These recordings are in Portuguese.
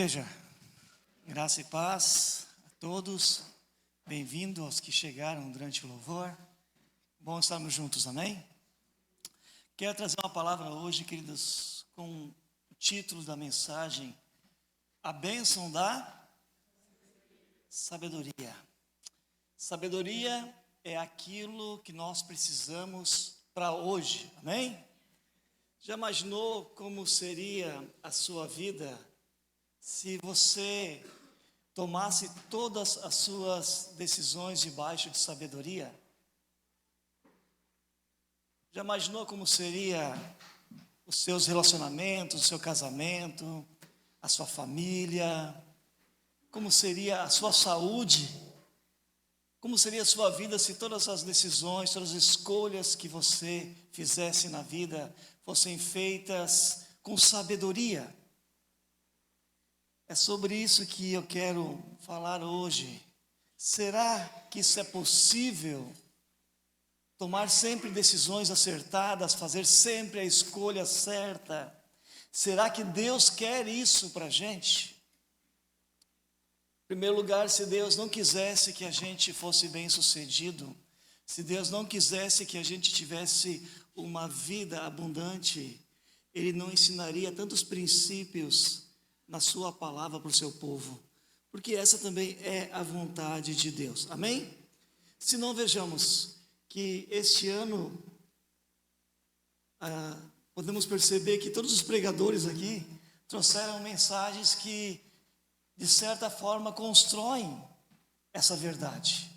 Igreja, graça e paz a todos, bem-vindo aos que chegaram durante o louvor, bom estarmos juntos, amém? Quero trazer uma palavra hoje, queridos, com o título da mensagem, a bênção da sabedoria. Sabedoria é aquilo que nós precisamos para hoje, amém? Já imaginou como seria a sua vida se você tomasse todas as suas decisões debaixo de sabedoria? Já imaginou como seria os seus relacionamentos, o seu casamento, a sua família? Como seria a sua saúde? Como seria a sua vida se todas as decisões, todas as escolhas que você fizesse na vida fossem feitas com sabedoria? É sobre isso que eu quero falar hoje. Será que isso é possível? Tomar sempre decisões acertadas, fazer sempre a escolha certa? Será que Deus quer isso para a gente? Em primeiro lugar, se Deus não quisesse que a gente fosse bem-sucedido, se Deus não quisesse que a gente tivesse uma vida abundante, Ele não ensinaria tantos princípios na sua palavra para o seu povo, porque essa também é a vontade de Deus, amém? Se não, vejamos que este ano, podemos perceber que todos os pregadores aqui trouxeram mensagens que, de certa forma, constroem essa verdade,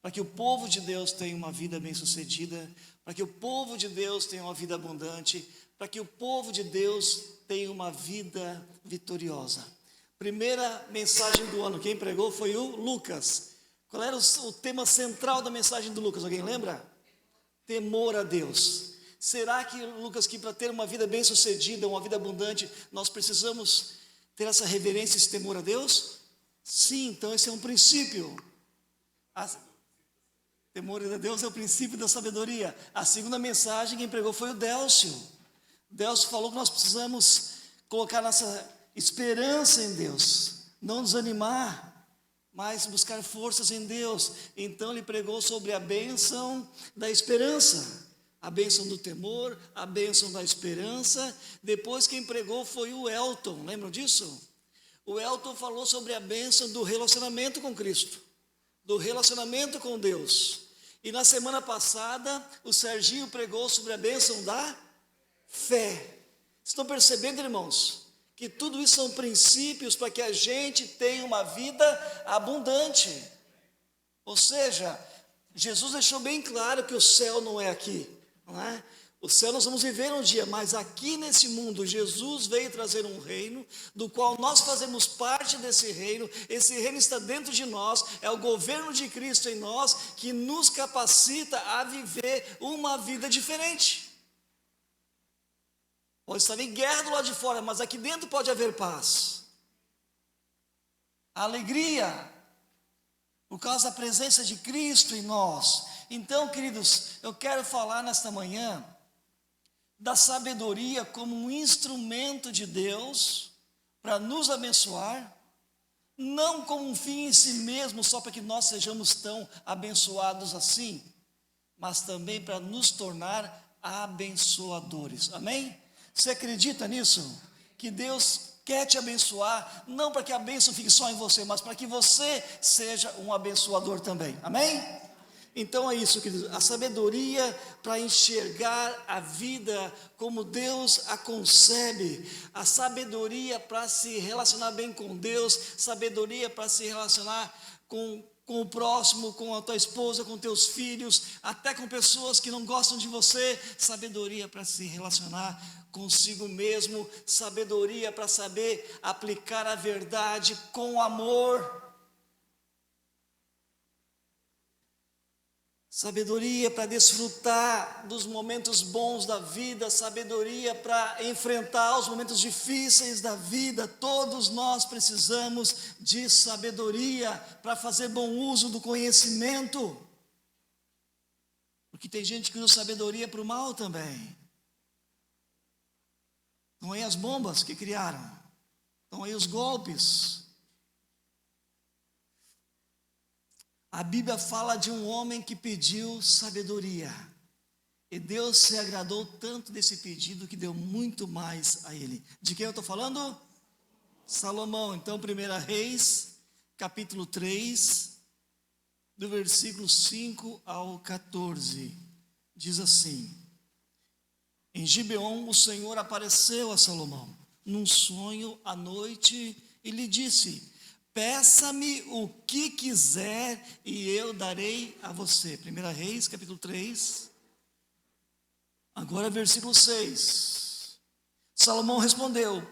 para que o povo de Deus tenha uma vida bem-sucedida, para que o povo de Deus tenha uma vida abundante, para que o povo de Deus tenha uma vida vitoriosa. Primeira mensagem do ano, quem pregou foi o Lucas. Qual era o tema central da mensagem do Lucas? Alguém lembra? Temor a Deus. Será que, Lucas, que para ter uma vida bem-sucedida, uma vida abundante, nós precisamos ter essa reverência, esse temor a Deus? Sim, então esse é um princípio. Temor a Deus é o princípio da sabedoria. A segunda mensagem, quem pregou foi o Délcio. Deus falou que nós precisamos colocar nossa esperança em Deus, não desanimar, mas buscar forças em Deus. Então ele pregou sobre a bênção da esperança, a bênção do temor, a bênção da esperança. Depois quem pregou foi o Elton, lembram disso? O Elton falou sobre a bênção do relacionamento com Cristo, do relacionamento com Deus. E na semana passada o Serginho pregou sobre a bênção da fé. Estão percebendo, irmãos, que tudo isso são princípios para que a gente tenha uma vida abundante? Ou seja, Jesus deixou bem claro que o céu não é aqui, não é? O céu nós vamos viver um dia, mas aqui nesse mundo Jesus veio trazer um reino, do qual nós fazemos parte desse reino. Esse reino está dentro de nós, é o governo de Cristo em nós, que nos capacita a viver uma vida diferente. Pode estar em guerra do lado de fora, mas aqui dentro pode haver paz, alegria, por causa da presença de Cristo em nós. Então, queridos, eu quero falar nesta manhã da sabedoria como um instrumento de Deus para nos abençoar, não como um fim em si mesmo, só para que nós sejamos tão abençoados assim, mas também para nos tornar abençoadores, amém? Você acredita nisso? Que Deus quer te abençoar, não para que a bênção fique só em você, mas para que você seja um abençoador também, amém? Então é isso, queridos, a sabedoria para enxergar a vida como Deus a concebe, a sabedoria para se relacionar bem com Deus, sabedoria para se relacionar com o próximo, com a tua esposa, com teus filhos, até com pessoas que não gostam de você, sabedoria para se relacionar consigo mesmo, sabedoria para saber aplicar a verdade com amor, sabedoria para desfrutar dos momentos bons da vida, sabedoria para enfrentar os momentos difíceis da vida. Todos nós precisamos de sabedoria para fazer bom uso do conhecimento, porque tem gente que usa sabedoria para o mal também. Não é as bombas que criaram, Então aí os golpes. A Bíblia fala de um homem que pediu sabedoria. E Deus se agradou tanto desse pedido que deu muito mais a ele. De quem eu estou falando? Salomão. Então, 1 Reis, capítulo 3, do versículo 5 ao 14. Diz assim: Em Gibeon o Senhor apareceu a Salomão num sonho à noite e lhe disse: Peça-me o que quiser e eu darei a você. 1 Reis, capítulo 3, agora versículo 6. Salomão respondeu: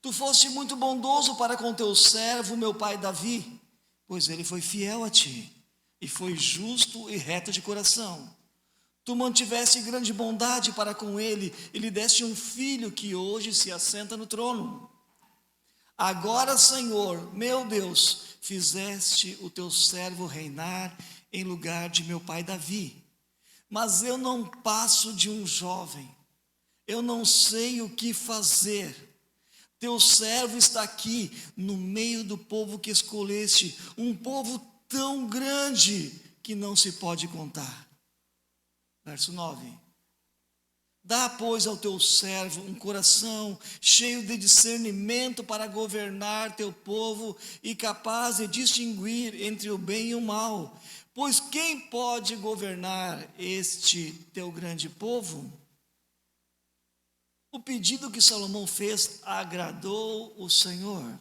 Tu foste muito bondoso para com teu servo, meu pai Davi, pois ele foi fiel a ti, e foi justo e reto de coração. Tu mantiveste grande bondade para com ele, e lhe deste um filho que hoje se assenta no trono. Agora, Senhor, meu Deus, fizeste o teu servo reinar em lugar de meu pai Davi. Mas eu não passo de um jovem, eu não sei o que fazer. Teu servo está aqui no meio do povo que escolheste, um povo tão grande que não se pode contar. Verso 9. Dá, pois, ao teu servo um coração cheio de discernimento para governar teu povo e capaz de distinguir entre o bem e o mal. Pois quem pode governar este teu grande povo? O pedido que Salomão fez agradou o Senhor.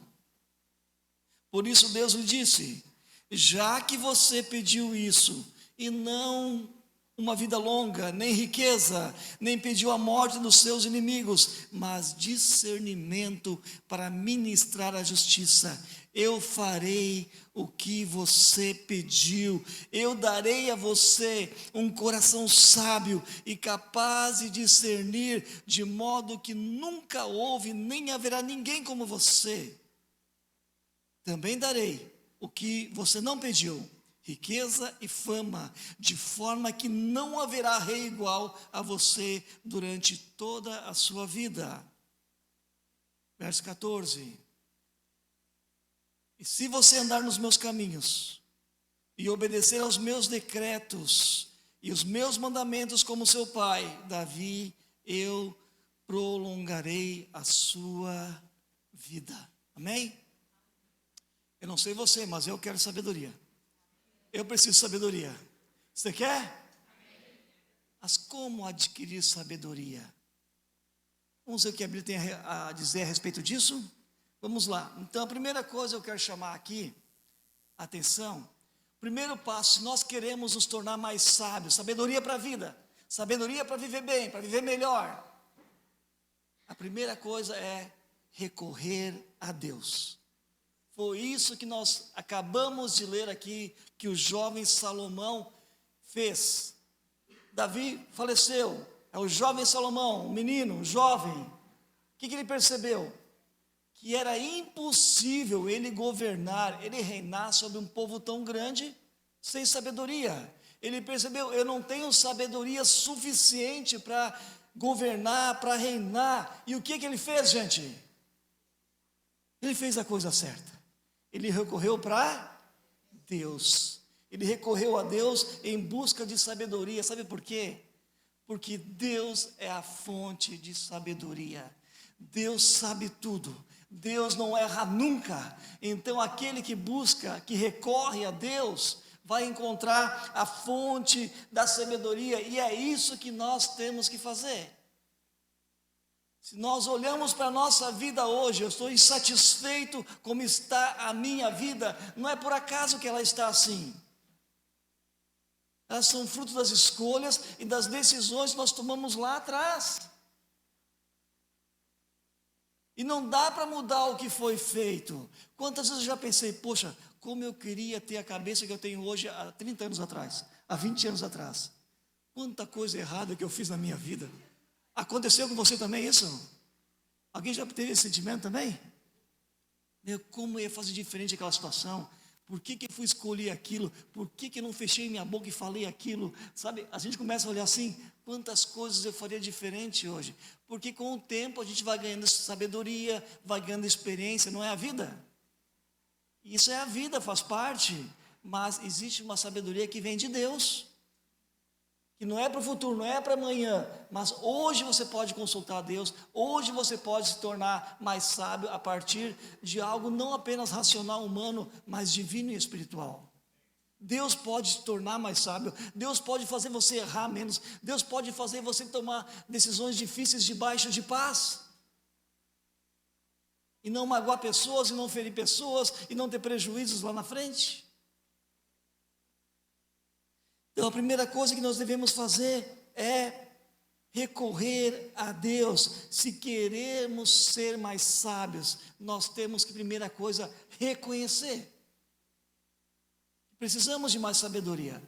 Por isso Deus lhe disse: já que você pediu isso, e não uma vida longa, nem riqueza, nem pediu a morte dos seus inimigos, mas discernimento para ministrar a justiça, eu farei o que você pediu. Eu darei a você um coração sábio e capaz de discernir, de modo que nunca houve nem haverá ninguém como você. Também darei o que você não pediu, riqueza e fama, de forma que não haverá rei igual a você durante toda a sua vida. Verso 14. E se você andar nos meus caminhos, e obedecer aos meus decretos, e os meus mandamentos como seu pai, Davi, eu prolongarei a sua vida. Amém? Eu não sei você, mas eu quero sabedoria. Eu preciso de sabedoria. Você quer? Mas como adquirir sabedoria? Vamos ver o que a Bíblia tem a dizer a respeito disso? Vamos lá. Então, a primeira coisa eu quero chamar aqui, atenção. Primeiro passo, se nós queremos nos tornar mais sábios, sabedoria para a vida, sabedoria para viver bem, para viver melhor. A primeira coisa é recorrer a Deus. Foi isso que nós acabamos de ler aqui, que o jovem Salomão fez. Davi faleceu, é o jovem Salomão, um menino, um jovem. O que ele percebeu? Que era impossível ele governar, ele reinar sobre um povo tão grande, sem sabedoria. Ele percebeu, eu não tenho sabedoria suficiente para governar, para reinar. E o que ele fez, gente? Ele fez a coisa certa. Ele recorreu para Deus. Ele recorreu a Deus em busca de sabedoria. Sabe por quê? Porque Deus é a fonte de sabedoria. Deus sabe tudo. Deus não erra nunca. Então aquele que busca, que recorre a Deus, vai encontrar a fonte da sabedoria. E é isso que nós temos que fazer. Se nós olhamos para a nossa vida hoje, eu estou insatisfeito como está a minha vida, não é por acaso que ela está assim. Elas são fruto das escolhas e das decisões que nós tomamos lá atrás. E não dá para mudar o que foi feito. Quantas vezes eu já pensei, poxa, como eu queria ter a cabeça que eu tenho hoje há 30 anos atrás, há 20 anos atrás. Quanta coisa errada que eu fiz na minha vida. Aconteceu com você também isso? Alguém já teve esse sentimento também? Como eu ia fazer diferente aquela situação? Por que que fui escolher aquilo? Por que que eu não fechei minha boca e falei aquilo? Sabe, a gente começa a olhar assim, quantas coisas eu faria diferente hoje? Porque com o tempo a gente vai ganhando sabedoria, vai ganhando experiência, não é a vida? Isso é a vida, faz parte, mas existe uma sabedoria que vem de Deus, que não é para o futuro, não é para amanhã, mas hoje você pode consultar a Deus, hoje você pode se tornar mais sábio a partir de algo não apenas racional, humano, mas divino e espiritual. Deus pode se tornar mais sábio, Deus pode fazer você errar menos, Deus pode fazer você tomar decisões difíceis debaixo de paz, e não magoar pessoas, e não ferir pessoas, e não ter prejuízos lá na frente. Então, a primeira coisa que nós devemos fazer é recorrer a Deus. Se queremos ser mais sábios, nós temos que, primeira coisa, reconhecer. Precisamos de mais sabedoria.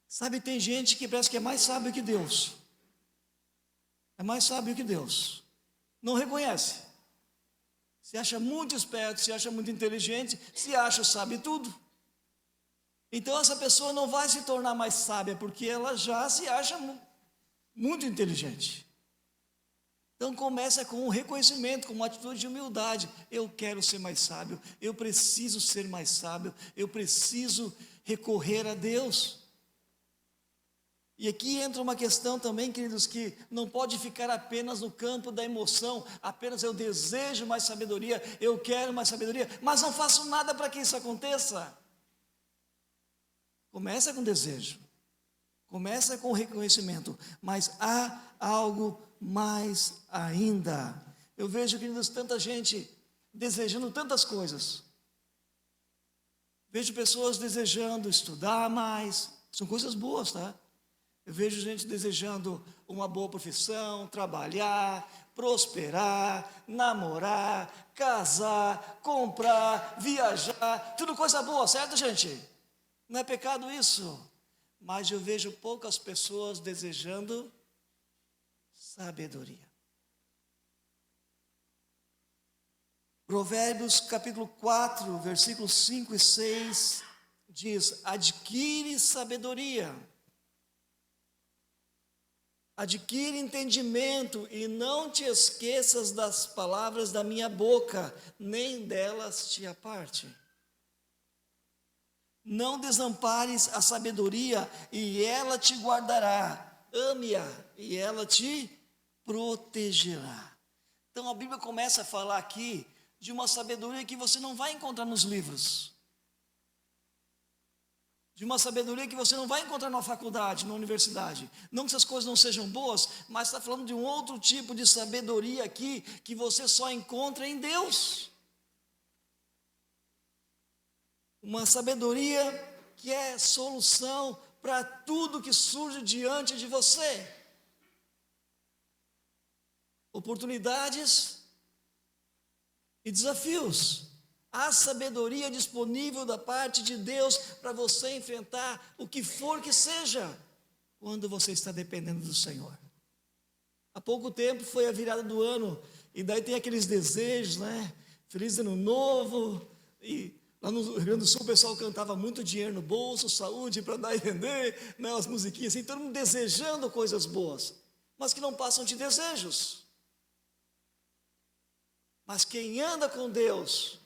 Sabe, tem gente que parece que é mais sábio que Deus. É mais sábio que Deus. Não reconhece. Se acha muito esperto, se acha muito inteligente, se acha sabe tudo. Então essa pessoa não vai se tornar mais sábia, porque ela já se acha muito inteligente. Então começa com um reconhecimento, com uma atitude de humildade. Eu quero ser mais sábio, eu preciso ser mais sábio, eu preciso recorrer a Deus. E aqui entra uma questão também, queridos, que não pode ficar apenas no campo da emoção, apenas eu desejo mais sabedoria, eu quero mais sabedoria, mas não faço nada para que isso aconteça. Começa com desejo, começa com reconhecimento, mas há algo mais ainda. Eu vejo, queridos, tanta gente desejando tantas coisas. Vejo pessoas desejando estudar mais, são coisas boas, tá? Eu vejo gente desejando uma boa profissão, trabalhar, prosperar, namorar, casar, comprar, viajar, tudo coisa boa, certo, gente? Não é pecado isso, mas eu vejo poucas pessoas desejando sabedoria. Provérbios capítulo 4, versículos 5 e 6 diz: adquire sabedoria, adquire entendimento e não te esqueças das palavras da minha boca, nem delas te aparte. Não desampares a sabedoria e ela te guardará. Ame-a e ela te protegerá. Então a Bíblia começa a falar aqui de uma sabedoria que você não vai encontrar nos livros. De uma sabedoria que você não vai encontrar na faculdade, na universidade. Não que essas coisas não sejam boas, mas está falando de um outro tipo de sabedoria aqui que você só encontra em Deus. Uma sabedoria que é solução para tudo que surge diante de você. Oportunidades e desafios. Há sabedoria disponível da parte de Deus para você enfrentar o que for que seja, quando você está dependendo do Senhor. Há pouco tempo foi a virada do ano, e daí tem aqueles desejos, né? Feliz ano novo, e lá no Rio Grande do Sul o pessoal cantava muito dinheiro no bolso, saúde para dar e vender, né, as musiquinhas assim, todo mundo desejando coisas boas, mas que não passam de desejos. Mas quem anda com Deus,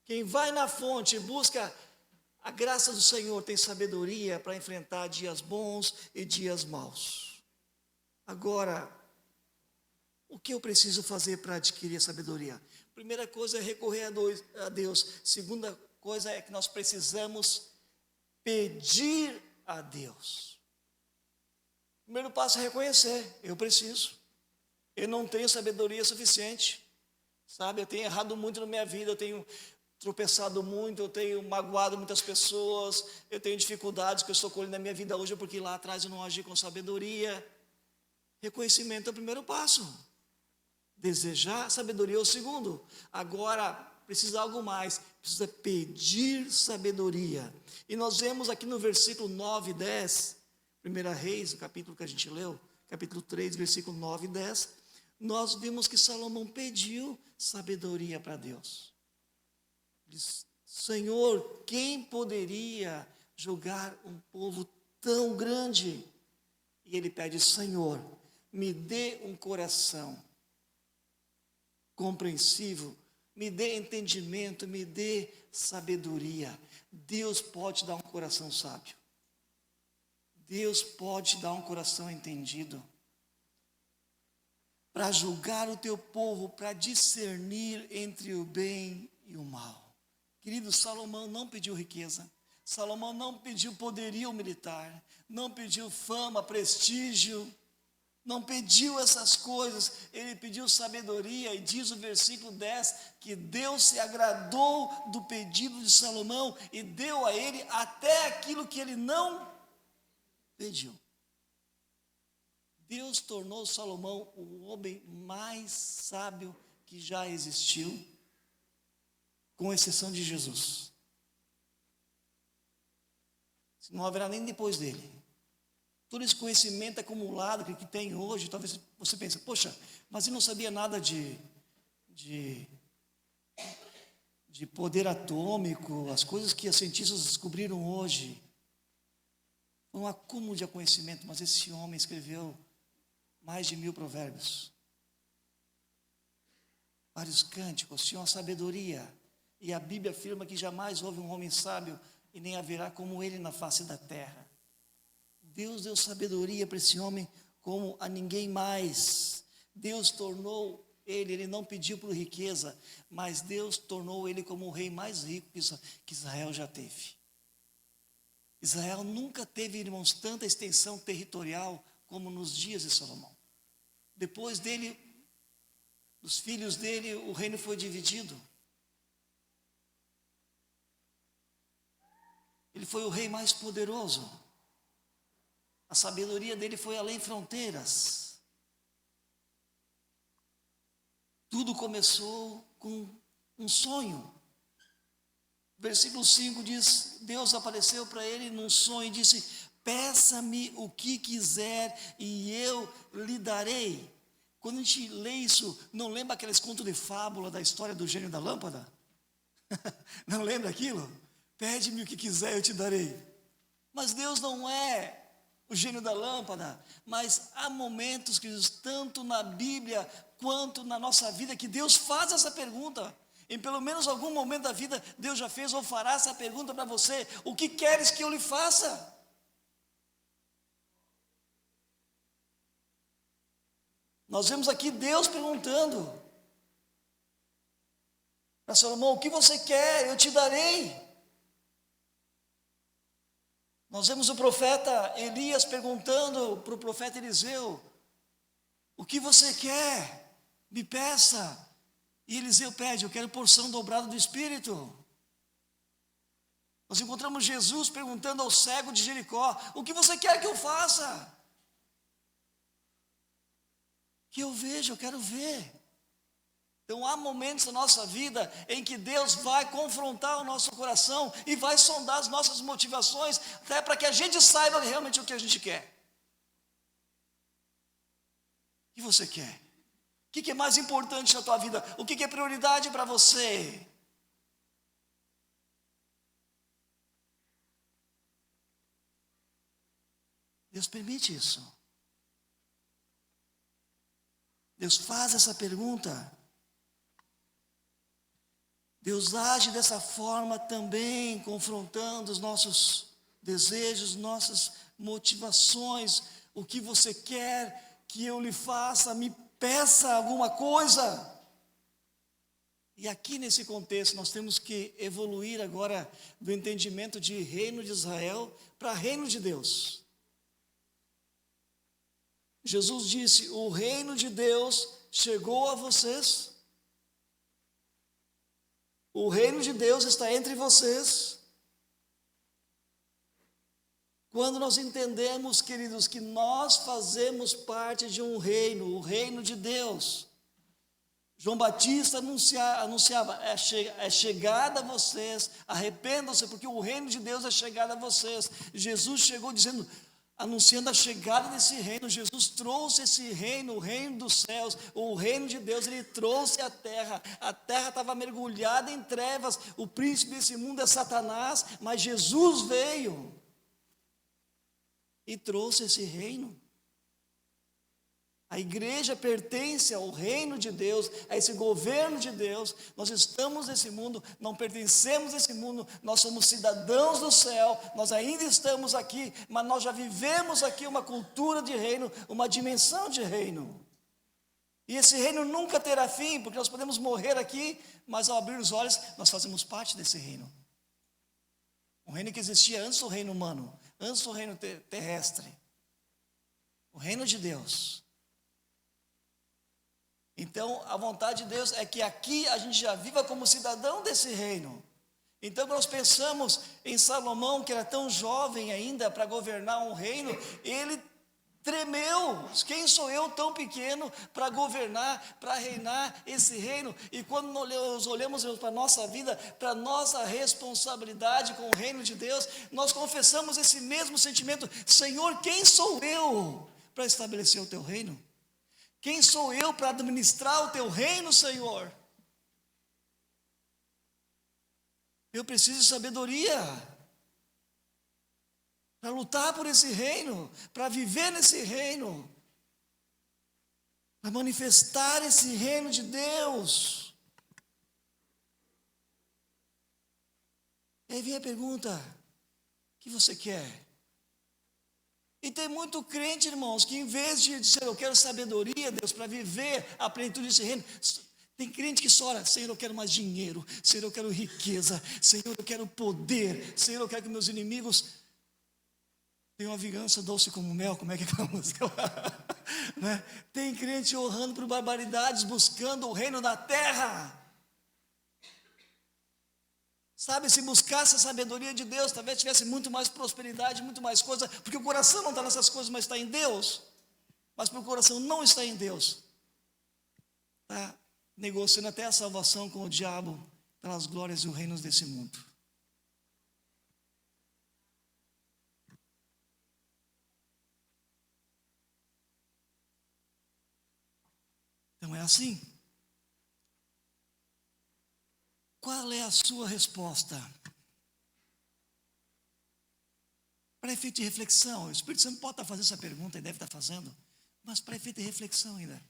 quem vai na fonte e busca a graça do Senhor, tem sabedoria para enfrentar dias bons e dias maus. Agora, o que eu preciso fazer para adquirir a sabedoria? Primeira coisa é recorrer a Deus. Segunda coisa é que nós precisamos pedir a Deus. Primeiro passo é reconhecer, eu preciso. Eu não tenho sabedoria suficiente, sabe? Eu tenho errado muito na minha vida, eu tenho tropeçado muito, eu tenho magoado muitas pessoas, eu tenho dificuldades que eu estou colhendo na minha vida hoje porque lá atrás eu não agi com sabedoria. Reconhecimento é o primeiro passo. Desejar sabedoria é o segundo. Agora, precisa algo mais, precisa pedir sabedoria. E nós vemos aqui no versículo 9 e 10, 1 Reis, o capítulo que a gente leu, capítulo 3, versículo 9 e 10, nós vimos que Salomão pediu sabedoria para Deus. Ele Senhor, quem poderia julgar um povo tão grande? E ele pede: Senhor, me dê um coração compreensivo, me dê entendimento, me dê sabedoria. Deus pode dar um coração sábio. Deus pode dar um coração entendido para julgar o teu povo, para discernir entre o bem e o mal. Querido, Salomão não pediu riqueza, Salomão não pediu poderio militar, não pediu fama, prestígio, não pediu essas coisas, ele pediu sabedoria, e diz o versículo 10, que Deus se agradou do pedido de Salomão e deu a ele até aquilo que ele não pediu. Deus tornou Salomão o homem mais sábio que já existiu, com exceção de Jesus. Não haverá nem depois dele. Todo esse conhecimento acumulado que tem hoje, talvez você pense: poxa, mas ele não sabia nada de poder atômico, as coisas que os cientistas descobriram hoje. Foi um acúmulo de conhecimento, mas esse homem escreveu mais de 1000 provérbios, vários cânticos, tinha uma sabedoria, e a Bíblia afirma que jamais houve um homem sábio e nem haverá como ele na face da terra. Deus deu sabedoria para esse homem como a ninguém mais. Deus tornou ele não pediu por riqueza, mas Deus tornou ele como o rei mais rico que Israel já teve. Israel nunca teve, irmãos, tanta extensão territorial como nos dias de Salomão. Depois dele, dos filhos dele, o reino foi dividido. Ele foi o rei mais poderoso. A sabedoria dele foi além fronteiras. Tudo começou com um sonho. Versículo 5 diz: Deus apareceu para ele num sonho e disse: peça-me o que quiser e eu lhe darei. Quando a gente lê isso, não lembra aqueles contos de fábula da história do gênio da lâmpada? Não lembra aquilo? Pede-me o que quiser, eu te darei. Mas Deus não é o gênio da lâmpada, mas há momentos que tanto na Bíblia quanto na nossa vida que Deus faz essa pergunta. Em pelo menos algum momento da vida, Deus já fez ou fará essa pergunta para você: o que queres que eu lhe faça? Nós vemos aqui Deus perguntando para Salomão: o que você quer, eu te darei. Nós vemos o profeta Elias perguntando para o profeta Eliseu: o que você quer? Me peça. E Eliseu pede: eu quero porção dobrada do Espírito. Nós encontramos Jesus perguntando ao cego de Jericó: o que você quer que eu faça? Que eu veja, eu quero ver. Então há momentos na nossa vida em que Deus vai confrontar o nosso coração e vai sondar as nossas motivações, até para que a gente saiba realmente o que a gente quer. O que você quer? O que é mais importante na tua vida? O que é prioridade para você? Deus permite isso. Deus faz essa pergunta. Deus age dessa forma também, confrontando os nossos desejos, nossas motivações. O que você quer que eu lhe faça? Me peça alguma coisa. E aqui nesse contexto nós temos que evoluir agora do entendimento de reino de Israel para reino de Deus. Jesus disse: o reino de Deus chegou a vocês. O reino de Deus está entre vocês. Quando nós entendemos, queridos, que nós fazemos parte de um reino, o reino de Deus. João Batista anunciava: é chegada a vocês, arrependam-se, porque o reino de Deus é chegado a vocês. Jesus chegou dizendo: anunciando a chegada desse reino. Jesus trouxe esse reino, o reino dos céus, o reino de Deus, ele trouxe a terra estava mergulhada em trevas, o príncipe desse mundo é Satanás, mas Jesus veio e trouxe esse reino. A igreja pertence ao reino de Deus, a esse governo de Deus. Nós estamos nesse mundo, não pertencemos a esse mundo, nós somos cidadãos do céu, nós ainda estamos aqui, mas nós já vivemos aqui uma cultura de reino, uma dimensão de reino. E esse reino nunca terá fim, porque nós podemos morrer aqui, mas ao abrir os olhos, nós fazemos parte desse reino. Um reino que existia antes do reino humano, antes do reino terrestre. O reino de Deus. Então, a vontade de Deus é que aqui a gente já viva como cidadão desse reino. Então, quando nós pensamos em Salomão, que era tão jovem ainda para governar um reino, ele tremeu. Quem sou eu tão pequeno para governar, para reinar esse reino? E quando nós olhamos para a nossa vida, para a nossa responsabilidade com o reino de Deus, nós confessamos esse mesmo sentimento: Senhor, quem sou eu para estabelecer o teu reino? Quem sou eu para administrar o teu reino, Senhor? Eu preciso de sabedoria para lutar por esse reino, para viver nesse reino, para manifestar esse reino de Deus. E aí vem a pergunta: o que você quer? E tem muito crente, irmãos, que em vez de dizer eu quero sabedoria, Deus, para viver a plenitude desse reino, tem crente que só ora: Senhor, eu quero mais dinheiro, Senhor, eu quero riqueza, Senhor, eu quero poder, Senhor, eu quero que meus inimigos tenham uma vingança doce como mel. Como é que é aquela música? Né? Tem crente orando por barbaridades, buscando o reino da terra. Sabe, se buscasse a sabedoria de Deus, talvez tivesse muito mais prosperidade, muito mais coisa, porque o coração não está nessas coisas, mas está em Deus. Mas porque o coração não está em Deus, está negociando até a salvação com o diabo, pelas glórias e os reinos desse mundo. Então é assim. Qual é a sua resposta? Para efeito de reflexão, o Espírito Santo pode estar fazendo essa pergunta e deve estar fazendo, mas para efeito de reflexão ainda.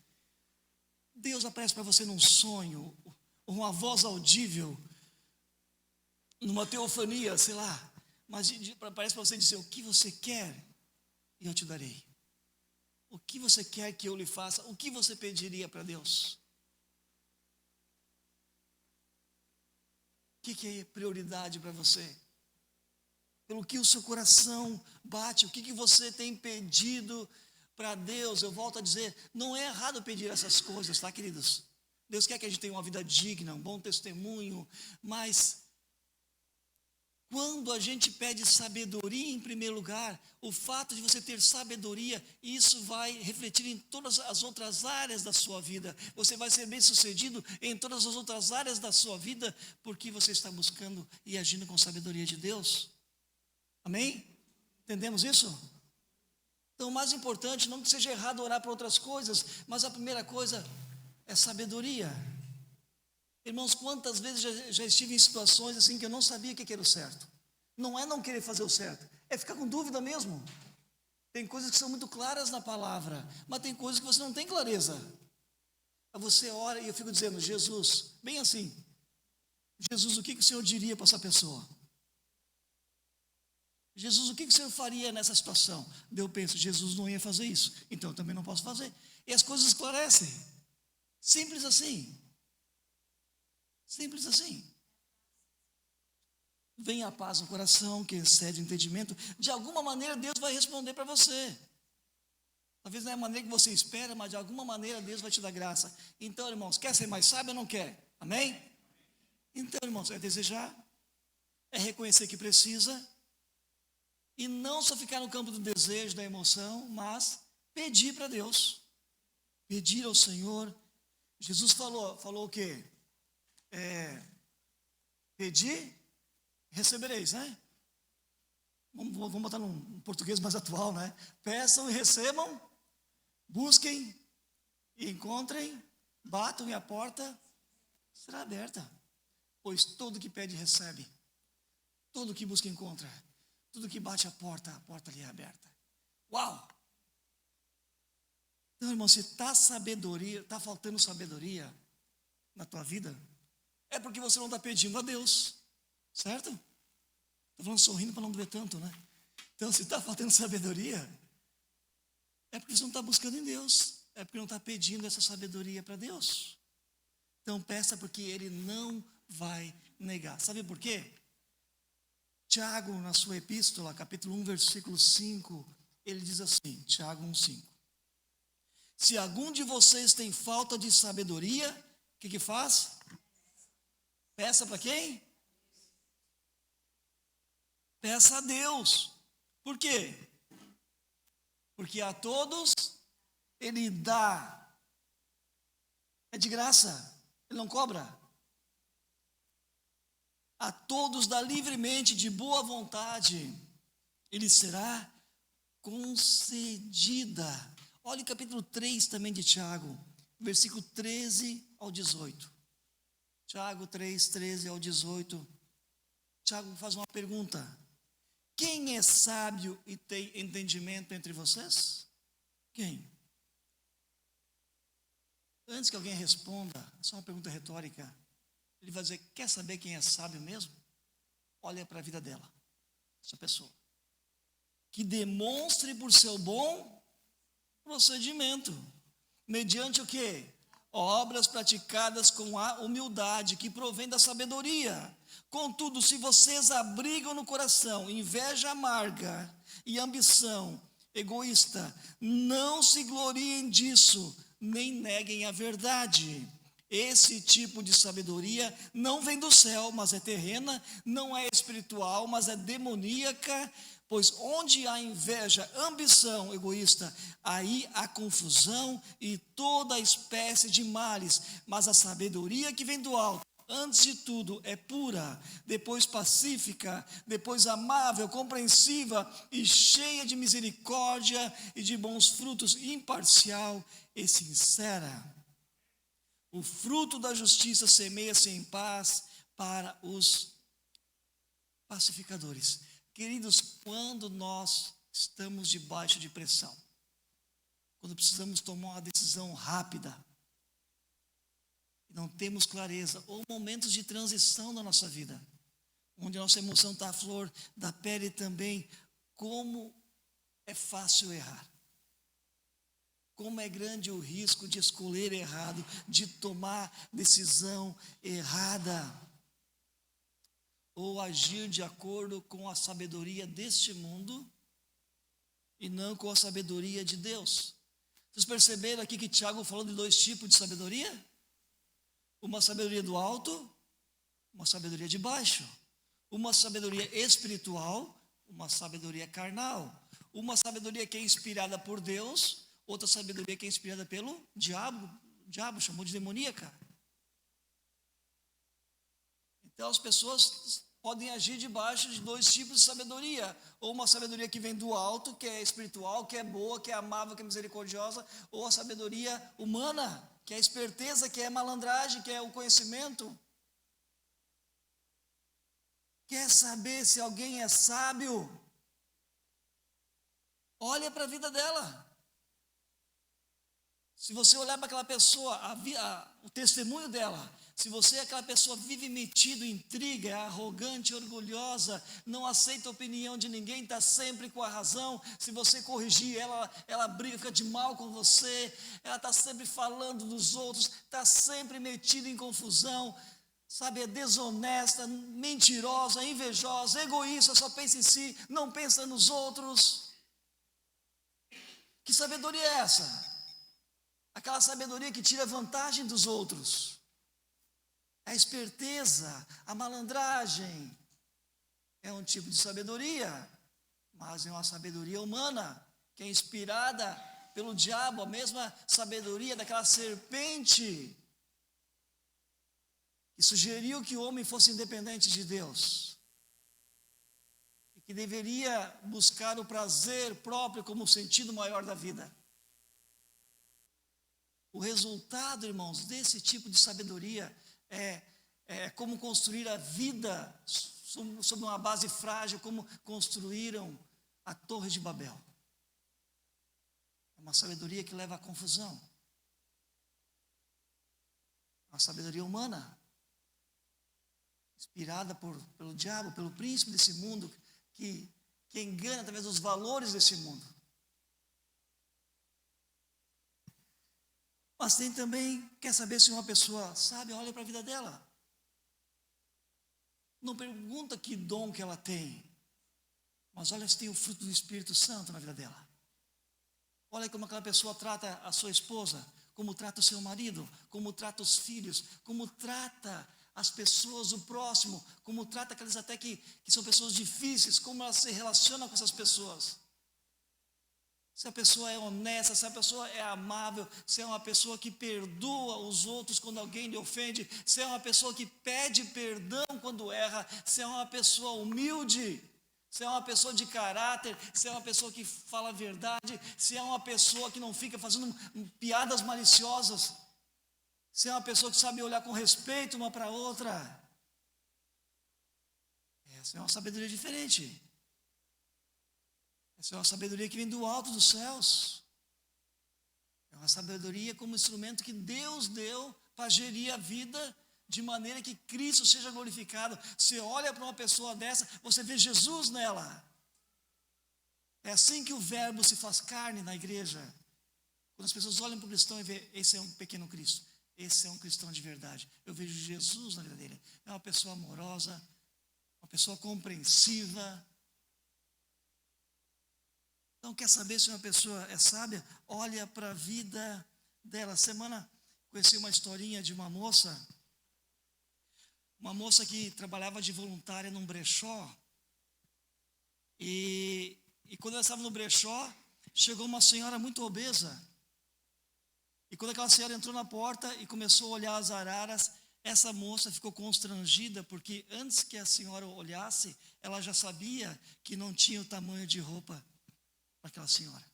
Deus aparece para você num sonho, uma voz audível, numa teofania, sei lá, mas aparece para você dizer: o que você quer e eu te darei. O que você quer que eu lhe faça? O que você pediria para Deus? O que é prioridade para você? Pelo que o seu coração bate, o que você tem pedido para Deus? Eu volto a dizer, não é errado pedir essas coisas, tá, queridos? Deus quer que a gente tenha uma vida digna, um bom testemunho, mas quando a gente pede sabedoria em primeiro lugar, o fato de você ter sabedoria, isso vai refletir em todas as outras áreas da sua vida. Você vai ser bem sucedido em todas as outras áreas da sua vida, porque você está buscando e agindo com sabedoria de Deus. Amém? Entendemos isso? Então, o mais importante, não que seja errado orar por outras coisas, mas a primeira coisa é sabedoria. Irmãos, quantas vezes já estive em situações assim que eu não sabia o que era o certo. Não é não querer fazer o certo, é ficar com dúvida mesmo. Tem coisas que são muito claras na palavra, mas tem coisas que você não tem clareza. Aí você ora e eu fico dizendo: Jesus, bem assim, Jesus, o que o Senhor diria para essa pessoa? Jesus, o que o Senhor faria nessa situação? Daí eu penso: Jesus não ia fazer isso, então eu também não posso fazer. E as coisas esclarecem. Simples assim. Simples assim. Vem a paz no coração, que excede o entendimento. De alguma maneira Deus vai responder para você. Talvez não é a maneira que você espera, mas de alguma maneira Deus vai te dar graça. Então, irmãos, quer ser mais sábio ou não quer? Amém? Então, irmãos, é desejar, é reconhecer que precisa, e não só ficar no campo do desejo, da emoção, mas pedir para Deus. Pedir ao Senhor. Jesus falou o quê? Pedir, recebereis, né? Vamos botar num português mais atual, né? Peçam e recebam, busquem e encontrem, batam e a porta será aberta. Pois todo que pede recebe, todo que busca encontra, tudo que bate a porta lhe é aberta. Uau! Então, irmão, se está faltando sabedoria na tua vida, é porque você não está pedindo a Deus, certo? Estou falando sorrindo para não doer tanto, né? Então, se está faltando sabedoria, é porque você não está buscando em Deus, é porque não está pedindo essa sabedoria para Deus. Então, peça, porque Ele não vai negar. Sabe por quê? Tiago, na sua epístola, capítulo 1, versículo 5, ele diz assim, Tiago 1,5. Se algum de vocês tem falta de sabedoria, o que faz? Peça para quem? Peça a Deus. Por quê? Porque a todos Ele dá. É de graça, Ele não cobra. A todos dá livremente, de boa vontade, Ele será concedida. Olha o capítulo 3 também de Tiago, versículo 13 ao 18. Tiago 3, 13 ao 18. Tiago faz uma pergunta. Quem é sábio e tem entendimento entre vocês? Quem? Antes que alguém responda, só uma pergunta retórica. Ele vai dizer, quer saber quem é sábio mesmo? Olha para a vida dela, essa pessoa. Que demonstre por seu bom procedimento. Mediante o quê? Obras praticadas com a humildade que provém da sabedoria. Contudo, se vocês abrigam no coração inveja amarga e ambição egoísta, não se gloriem disso, nem neguem a verdade. Esse tipo de sabedoria não vem do céu, mas é terrena, não é espiritual, mas é demoníaca. Pois onde há inveja, ambição egoísta, aí há confusão e toda espécie de males. Mas a sabedoria que vem do alto, antes de tudo, é pura, depois pacífica, depois amável, compreensiva e cheia de misericórdia e de bons frutos, imparcial e sincera. O fruto da justiça semeia-se em paz para os pacificadores. Queridos, quando nós estamos debaixo de pressão, quando precisamos tomar uma decisão rápida, não temos clareza, ou momentos de transição na nossa vida, onde a nossa emoção está à flor da pele também, como é fácil errar. Como é grande o risco de escolher errado, de tomar decisão errada, ou agir de acordo com a sabedoria deste mundo e não com a sabedoria de Deus. Vocês perceberam aqui que Tiago falou de dois tipos de sabedoria? Uma sabedoria do alto, uma sabedoria de baixo. Uma sabedoria espiritual, uma sabedoria carnal. Uma sabedoria que é inspirada por Deus, outra sabedoria que é inspirada pelo diabo. O diabo chamou de demoníaca. Então as pessoas podem agir debaixo de dois tipos de sabedoria, ou uma sabedoria que vem do alto, que é espiritual, que é boa, que é amável, que é misericordiosa, ou a sabedoria humana, que é a esperteza, que é a malandragem, que é o conhecimento. Quer saber se alguém é sábio? Olha para a vida dela. Se você olhar para aquela pessoa, o testemunho dela, se você, aquela pessoa vive metido em intriga, é arrogante, orgulhosa, não aceita a opinião de ninguém, está sempre com a razão, se você corrigir ela briga, fica de mal com você, ela está sempre falando dos outros, está sempre metida em confusão, sabe, é desonesta, mentirosa, invejosa, egoísta, só pensa em si, não pensa nos outros. Que sabedoria é essa? Aquela sabedoria que tira vantagem dos outros. A esperteza, a malandragem é um tipo de sabedoria, mas é uma sabedoria humana, que é inspirada pelo diabo, a mesma sabedoria daquela serpente que sugeriu que o homem fosse independente de Deus. E que deveria buscar o prazer próprio como o sentido maior da vida. O resultado, irmãos, desse tipo de sabedoria é como construir a vida sobre uma base frágil, como construíram a Torre de Babel. É uma sabedoria que leva à confusão. É uma sabedoria humana, inspirada pelo diabo, pelo príncipe desse mundo, que engana através dos valores desse mundo. Mas tem também, quer saber se uma pessoa sabe, olha para a vida dela. Não pergunta que dom que ela tem, mas olha se tem o fruto do Espírito Santo na vida dela. Olha como aquela pessoa trata a sua esposa, como trata o seu marido, como trata os filhos, como trata as pessoas, o próximo, como trata aqueles até que são pessoas difíceis, como ela se relaciona com essas pessoas. Se a pessoa é honesta, se a pessoa é amável, se é uma pessoa que perdoa os outros quando alguém lhe ofende, se é uma pessoa que pede perdão quando erra, se é uma pessoa humilde, se é uma pessoa de caráter, se é uma pessoa que fala a verdade, se é uma pessoa que não fica fazendo piadas maliciosas, se é uma pessoa que sabe olhar com respeito uma para a outra. Essa é uma sabedoria diferente. Essa é uma sabedoria que vem do alto dos céus. É uma sabedoria como instrumento que Deus deu para gerir a vida de maneira que Cristo seja glorificado. Você olha para uma pessoa dessa, você vê Jesus nela. É assim que o verbo se faz carne na igreja. Quando as pessoas olham para o cristão e veem, esse é um pequeno Cristo, esse é um cristão de verdade. Eu vejo Jesus na vida dele. É uma pessoa amorosa, uma pessoa compreensiva. Então, quer saber se uma pessoa é sábia? Olha para a vida dela. Semana conheci uma historinha de uma moça que trabalhava de voluntária num brechó. E quando ela estava no brechó, chegou uma senhora muito obesa. E quando aquela senhora entrou na porta e começou a olhar as araras, essa moça ficou constrangida, porque antes que a senhora olhasse, ela já sabia que não tinha o tamanho de roupa daquela senhora.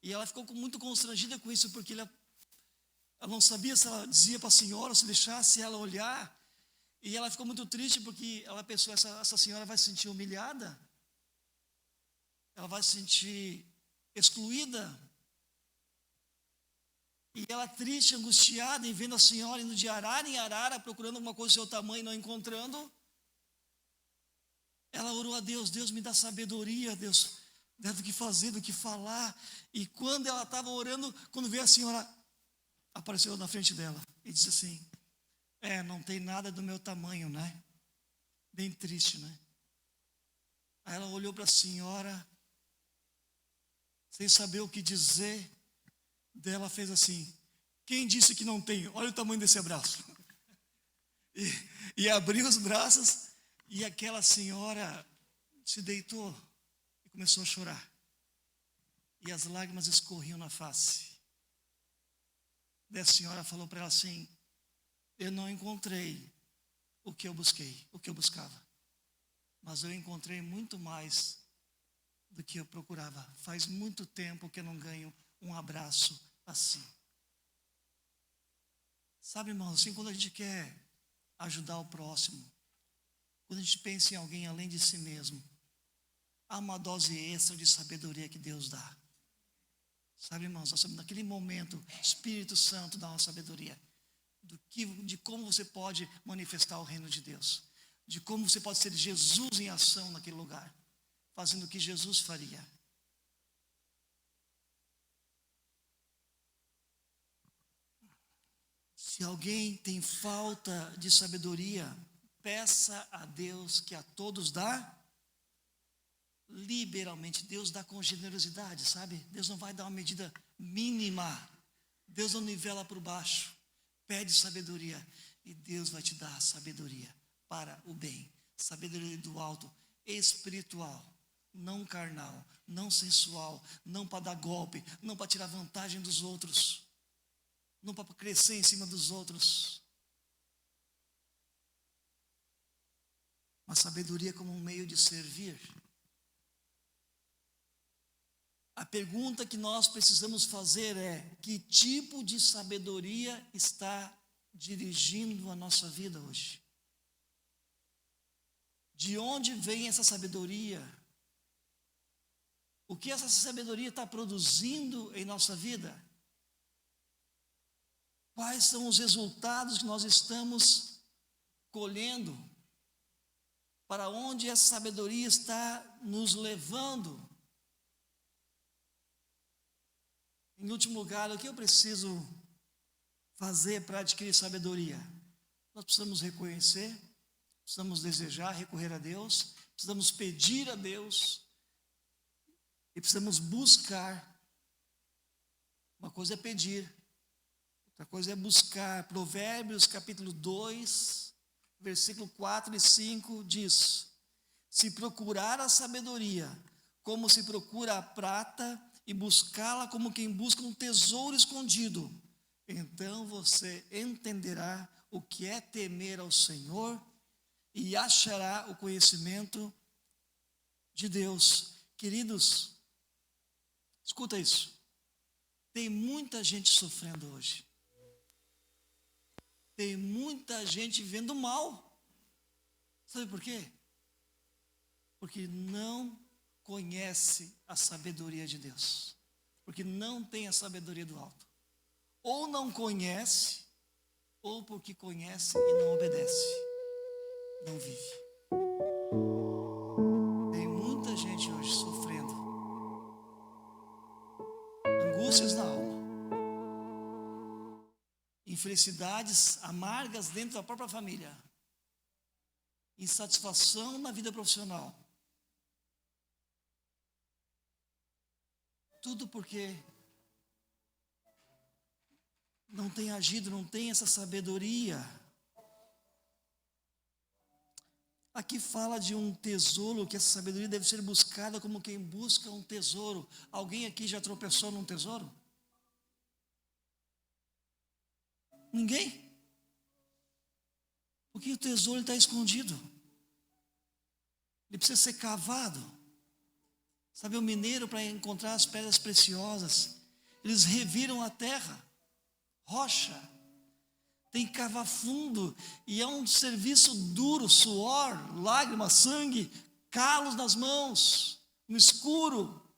E ela ficou muito constrangida com isso, porque ela não sabia se ela dizia para a senhora, ou se deixasse ela olhar. E ela ficou muito triste, porque ela pensou, essa senhora vai se sentir humilhada, ela vai se sentir excluída. E ela triste, angustiada, em vendo a senhora indo de arara em arara, procurando alguma coisa do seu tamanho e não encontrando, ela orou a Deus, Deus me dá sabedoria, Deus, dá do que fazer, do que falar. E quando ela estava orando, quando veio a senhora, apareceu na frente dela e disse assim, não tem nada do meu tamanho, né? Bem triste, né? Aí ela olhou para a senhora, sem saber o que dizer, daí ela fez assim, quem disse que não tem? Olha o tamanho desse abraço. E abriu os braços, e aquela senhora se deitou e começou a chorar. E as lágrimas escorriam na face. Daí a senhora falou para ela assim, eu não encontrei o que eu busquei, o que eu buscava. Mas eu encontrei muito mais do que eu procurava. Faz muito tempo que eu não ganho um abraço assim. Sabe, irmãos, assim, quando a gente quer ajudar o próximo, quando a gente pensa em alguém além de si mesmo, há uma dose extra de sabedoria que Deus dá. Sabe, irmãos, naquele momento, Espírito Santo dá uma sabedoria de como você pode manifestar o reino de Deus, de como você pode ser Jesus em ação naquele lugar, fazendo o que Jesus faria. Se alguém tem falta de sabedoria, peça a Deus, que a todos dá liberalmente. Deus dá com generosidade, sabe? Deus não vai dar uma medida mínima. Deus não nivela por baixo. Pede sabedoria e Deus vai te dar sabedoria para o bem. Sabedoria do alto, espiritual, não carnal, não sensual, não para dar golpe, não para tirar vantagem dos outros, não para crescer em cima dos outros. mas sabedoria como um meio de servir. A pergunta que nós precisamos fazer é: que tipo de sabedoria está dirigindo a nossa vida hoje? De onde vem essa sabedoria? O que essa sabedoria está produzindo em nossa vida? Quais são os resultados que nós estamos colhendo? Para onde essa sabedoria está nos levando? Em último lugar, o que eu preciso fazer para adquirir sabedoria? Nós precisamos reconhecer, precisamos desejar, recorrer a Deus, precisamos pedir a Deus e precisamos buscar. Uma coisa é pedir, outra coisa é buscar. Provérbios capítulo 2, versículo 4 e 5 diz: se procurar a sabedoria, como se procura a prata, e buscá-la como quem busca um tesouro escondido, então você entenderá o que é temer ao Senhor e achará o conhecimento de Deus. Queridos, escuta isso. Tem muita gente sofrendo hoje. Tem muita gente vivendo mal. Sabe por quê? Porque não conhece a sabedoria de Deus, porque não tem a sabedoria do alto. Ou não conhece, ou porque conhece e não obedece, não vive. Tem muita gente hoje sofrendo angústias na alma, infelicidades amargas dentro da própria família, insatisfação na vida profissional. Tudo porque não tem agido, não tem essa sabedoria. Aqui fala de um tesouro, que essa sabedoria deve ser buscada como quem busca um tesouro. Alguém aqui já tropeçou num tesouro? Ninguém? Porque o tesouro está escondido. Ele precisa ser cavado. Sabe, o mineiro, para encontrar as pedras preciosas, eles reviram a terra, rocha, tem que cavar fundo, e é um serviço duro, suor, lágrimas, sangue, calos nas mãos, no escuro,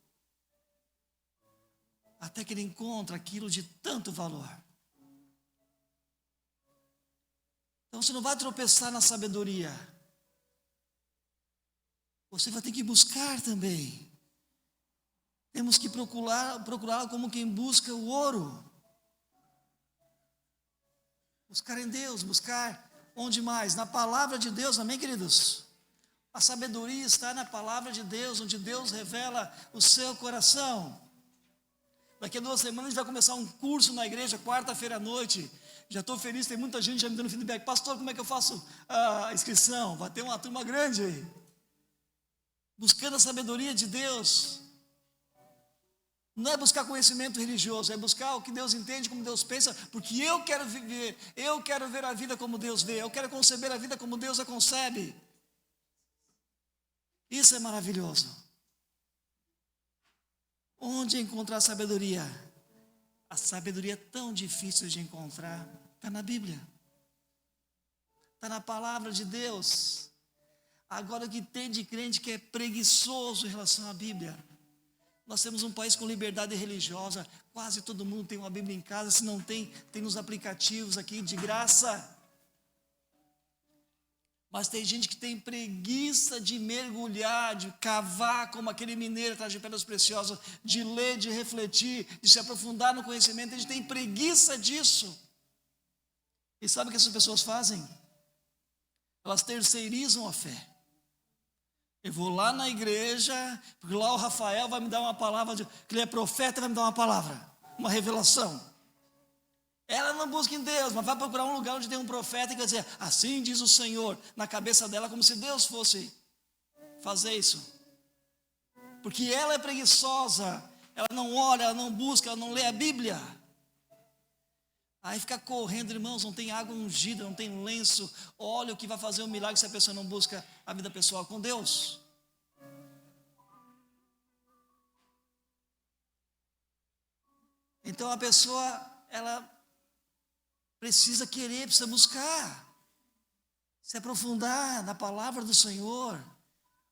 até que ele encontra aquilo de tanto valor. Então você não vai tropeçar na sabedoria, você vai ter que buscar também. Temos que procurá-la como quem busca o ouro. Buscar em Deus, buscar onde mais? Na palavra de Deus, amém, queridos? A sabedoria está na palavra de Deus, onde Deus revela o seu coração. Daqui a 2 semanas a gente vai começar um curso na igreja, quarta-feira à noite. Já estou feliz, tem muita gente já me dando feedback. Pastor, como é que eu faço a inscrição? Vai ter uma turma grande aí. Buscando a sabedoria de Deus. Não é buscar conhecimento religioso, é buscar o que Deus entende, como Deus pensa, porque eu quero viver, eu quero ver a vida como Deus vê, eu quero conceber a vida como Deus a concebe. Isso é maravilhoso. Onde encontrar sabedoria? A sabedoria é tão difícil de encontrar, está na Bíblia, está na palavra de Deus. Agora, o que tem de crente que é preguiçoso em relação à Bíblia? Nós temos um país com liberdade religiosa, quase todo mundo tem uma Bíblia em casa, se não tem, tem nos aplicativos aqui de graça. Mas tem gente que tem preguiça de mergulhar, de cavar como aquele mineiro atrás de pedras preciosas, de ler, de refletir, de se aprofundar no conhecimento. A gente tem preguiça disso. E sabe o que essas pessoas fazem? Elas terceirizam a fé. Eu vou lá na igreja, porque lá o Rafael vai me dar uma palavra, que ele é profeta, vai me dar uma palavra, uma revelação. Ela não busca em Deus, mas vai procurar um lugar onde tem um profeta que vai dizer, assim diz o Senhor, na cabeça dela, como se Deus fosse fazer isso. Porque ela é preguiçosa, ela não ora, ela não busca, ela não lê a Bíblia. Aí fica correndo, irmãos, não tem água ungida, não tem lenço. Olha o que vai fazer um milagre se a pessoa não busca a vida pessoal com Deus. Então a pessoa, ela precisa querer, precisa buscar, se aprofundar na palavra do Senhor,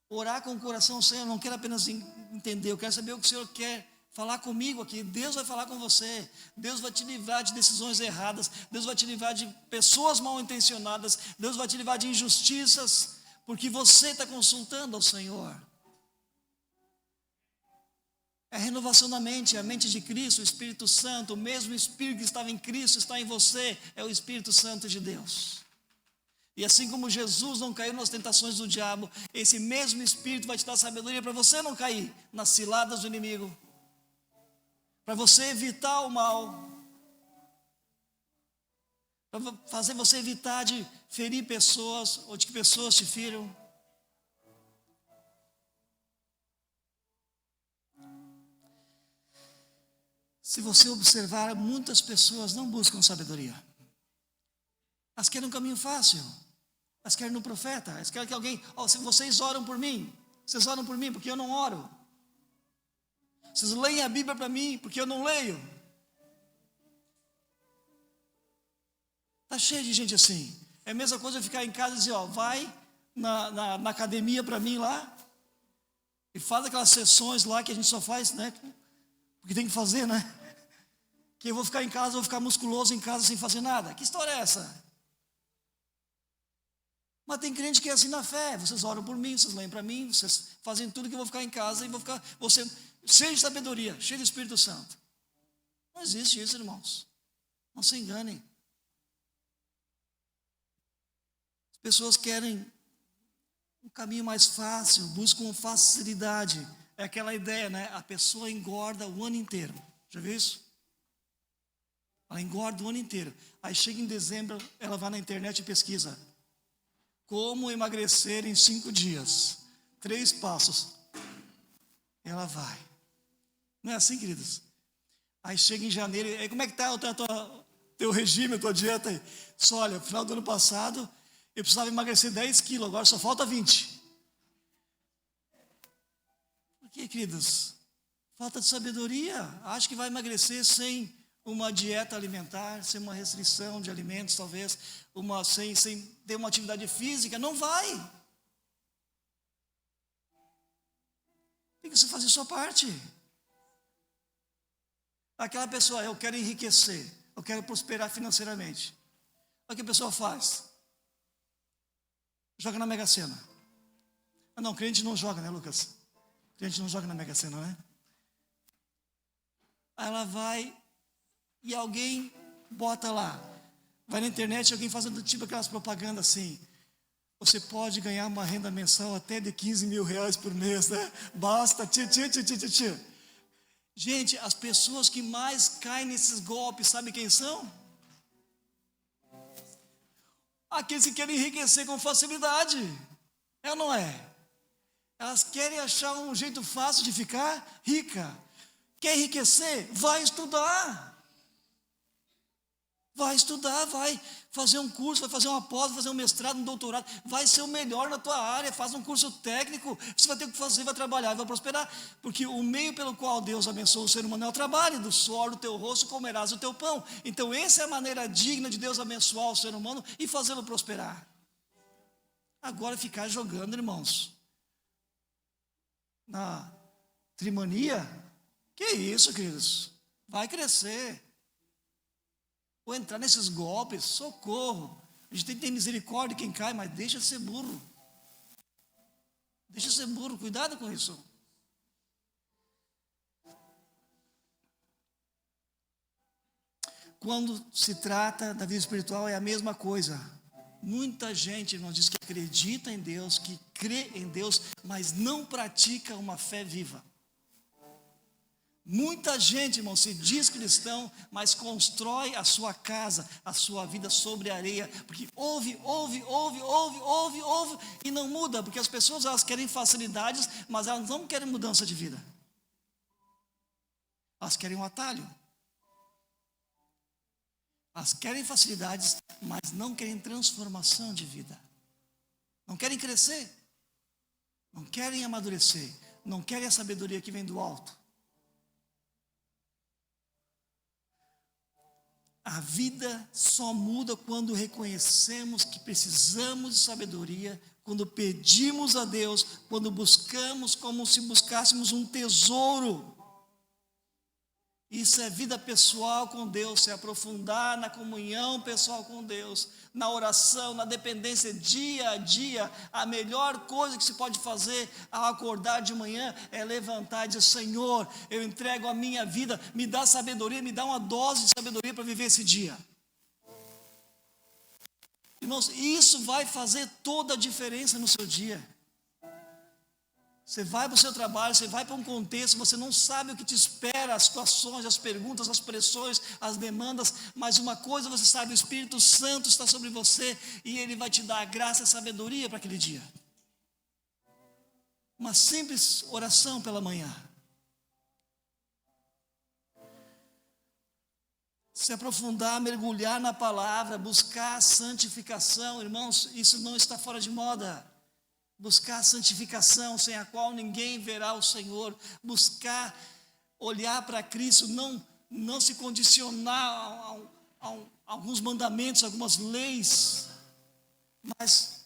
orar com o coração. Senhor, eu não quero apenas entender, eu quero saber o que o Senhor quer falar comigo aqui. Deus vai falar com você, Deus vai te livrar de decisões erradas, Deus vai te livrar de pessoas mal intencionadas, Deus vai te livrar de injustiças, porque você está consultando ao Senhor. É a renovação da mente, a mente de Cristo, o Espírito Santo, o mesmo Espírito que estava em Cristo, está em você, é o Espírito Santo de Deus. E assim como Jesus não caiu nas tentações do diabo, esse mesmo Espírito vai te dar sabedoria para você não cair nas ciladas do inimigo, para você evitar o mal, para fazer você evitar de ferir pessoas, ou de que pessoas te firam. Se você observar, muitas pessoas não buscam sabedoria. Elas querem um caminho fácil. Elas querem no profeta. Elas querem que alguém, se vocês oram por mim. Vocês oram por mim porque eu não oro. Vocês leem a Bíblia para mim porque eu não leio. Está cheio de gente assim. É a mesma coisa eu ficar em casa e dizer, vai na academia para mim lá. E faz aquelas sessões lá que a gente só faz, né? Porque tem que fazer, né? Que eu vou ficar em casa, vou ficar musculoso em casa sem fazer nada. Que história é essa? Mas tem crente que é assim na fé. Vocês oram por mim, vocês leem para mim, vocês fazem tudo que eu vou ficar em casa e vou ser cheio de sabedoria, cheio do Espírito Santo. Não existe isso, irmãos. Não se enganem. As pessoas querem um caminho mais fácil, buscam facilidade. É aquela ideia, né? A pessoa engorda o ano inteiro. Já viu isso? Ela engorda o ano inteiro. Aí chega em dezembro, ela vai na internet e pesquisa. Como emagrecer em 5 dias. 3 passos. Ela vai. Não é assim, queridos? Aí chega em janeiro, aí como é que está o teu regime, a tua dieta aí? Só olha, no final do ano passado, eu precisava emagrecer 10 quilos, agora só falta 20. Por que, queridos? Falta de sabedoria. Acho que vai emagrecer sem uma dieta alimentar, sem uma restrição de alimentos, talvez, sem ter uma atividade física. Não vai. Tem que você fazer a sua parte. Aquela pessoa, eu quero enriquecer, eu quero prosperar financeiramente. O que a pessoa faz? Joga na Mega Sena. Não, crente não joga, né, Lucas? Crente não joga na Mega Sena, né? Aí ela vai e alguém bota lá. Vai na internet, alguém fazendo tipo aquelas propagandas assim. Você pode ganhar uma renda mensal até de 15 mil reais por mês, né? Basta, tia. Gente, as pessoas que mais caem nesses golpes, sabe quem são? Aqueles que querem enriquecer com facilidade. É ou não é? Elas querem achar um jeito fácil de ficar rica. Quer enriquecer? Vai estudar. Vai estudar, vai fazer um curso, vai fazer uma pós, vai fazer um mestrado, um doutorado, vai ser o melhor na tua área, faz um curso técnico, você vai ter o que fazer, vai trabalhar, vai prosperar, porque o meio pelo qual Deus abençoa o ser humano é o trabalho, do suor do teu rosto comerás o teu pão. Então essa é a maneira digna de Deus abençoar o ser humano e fazê-lo prosperar. Agora ficar jogando, irmãos, na trimania, que isso, queridos, vai crescer. Ou entrar nesses golpes, socorro. A gente tem que ter misericórdia de quem cai, mas deixa de ser burro. Deixa de ser burro, cuidado com isso. Quando se trata da vida espiritual é a mesma coisa. Muita gente, irmão, diz que acredita em Deus, que crê em Deus, mas não pratica uma fé viva. Muita gente, irmão, se diz cristão, mas constrói a sua casa, a sua vida sobre areia, porque ouve, e não muda, porque as pessoas elas querem facilidades, mas elas não querem mudança de vida. Elas querem um atalho. Elas querem facilidades, mas não querem transformação de vida. Não querem crescer. Não querem amadurecer. Não querem a sabedoria que vem do alto. A vida só muda quando reconhecemos que precisamos de sabedoria, quando pedimos a Deus, quando buscamos como se buscássemos um tesouro. Isso é vida pessoal com Deus, se aprofundar na comunhão pessoal com Deus, na oração, na dependência dia a dia. A melhor coisa que se pode fazer ao acordar de manhã é levantar e dizer: Senhor, eu entrego a minha vida, me dá sabedoria, me dá uma dose de sabedoria para viver esse dia. Irmãos, isso vai fazer toda a diferença no seu dia. Você vai para o seu trabalho, você vai para um contexto, você não sabe o que te espera, as situações, as perguntas, as pressões, as demandas, mas uma coisa você sabe: o Espírito Santo está sobre você e Ele vai te dar a graça e a sabedoria para aquele dia. Uma simples oração pela manhã. Se aprofundar, mergulhar na palavra, buscar a santificação, irmãos, isso não está fora de moda. Buscar a santificação, sem a qual ninguém verá o Senhor. Buscar olhar para Cristo, não se condicionar a alguns mandamentos, algumas leis, mas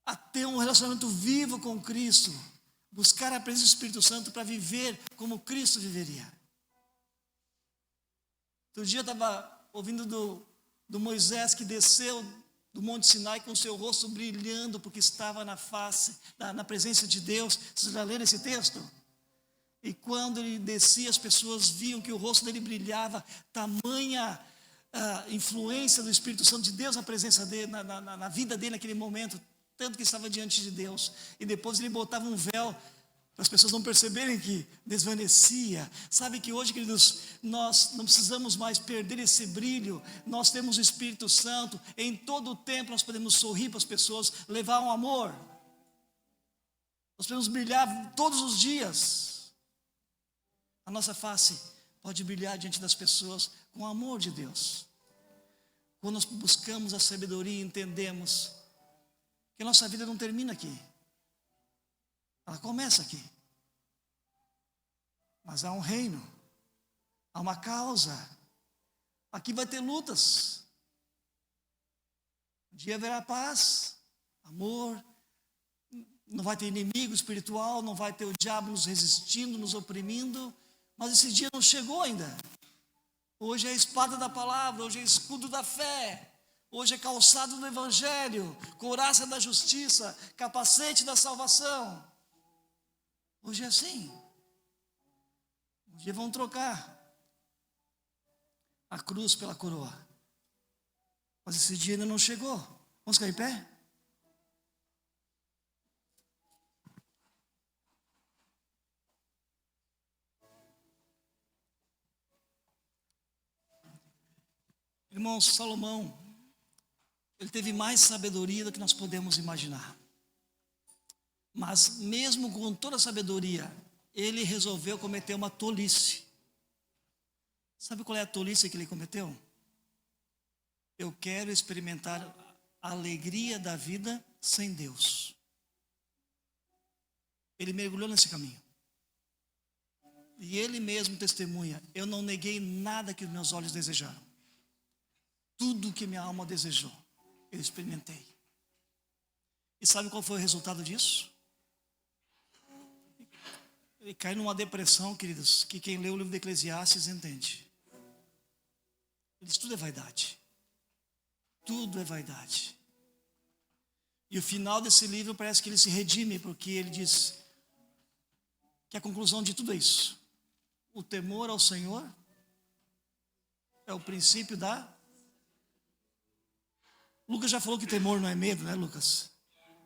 a ter um relacionamento vivo com Cristo. Buscar a presença do Espírito Santo para viver como Cristo viveria. Outro dia eu estava ouvindo do Moisés que desceu do Monte Sinai com o seu rosto brilhando, porque estava na presença de Deus. Vocês já leram esse texto? E quando ele descia, as pessoas viam que o rosto dele brilhava, tamanha influência do Espírito Santo de Deus na presença dele, na vida dele naquele momento, tanto que estava diante de Deus. E depois ele botava um véu para as pessoas não perceberem que desvanecia. Sabe que hoje, queridos, nós não precisamos mais perder esse brilho. Nós temos o Espírito Santo. Em todo o tempo nós podemos sorrir para as pessoas, levar um amor. Nós podemos brilhar todos os dias. A nossa face pode brilhar diante das pessoas com o amor de Deus. Quando nós buscamos a sabedoria, entendemos que a nossa vida não termina aqui. Ela começa aqui. Mas há um reino, há uma causa. Aqui vai ter lutas. Um dia haverá paz, amor. Não vai ter inimigo espiritual, não vai ter o diabo nos resistindo, nos oprimindo. Mas esse dia não chegou ainda. Hoje é a espada da palavra, hoje é escudo da fé. Hoje é calçado do evangelho, couraça da justiça, capacete da salvação. Hoje é assim. Um dia vão trocar a cruz pela coroa. Mas esse dia ainda não chegou. Vamos ficar em pé? Irmãos, Salomão, ele teve mais sabedoria do que nós podemos imaginar. Mas mesmo com toda a sabedoria, ele resolveu cometer uma tolice. Sabe qual é a tolice que ele cometeu? Eu quero experimentar a alegria da vida sem Deus. Ele mergulhou nesse caminho. E ele mesmo testemunha: eu não neguei nada que os meus olhos desejaram. Tudo que minha alma desejou, eu experimentei. E sabe qual foi o resultado disso? Ele cai numa depressão, queridos, que quem lê o livro de Eclesiastes entende. Ele diz: tudo é vaidade. Tudo é vaidade. E o final desse livro parece que ele se redime, porque ele diz que a conclusão de tudo é isso: o temor ao Senhor é o princípio da... Lucas já falou que temor não é medo, né, Lucas?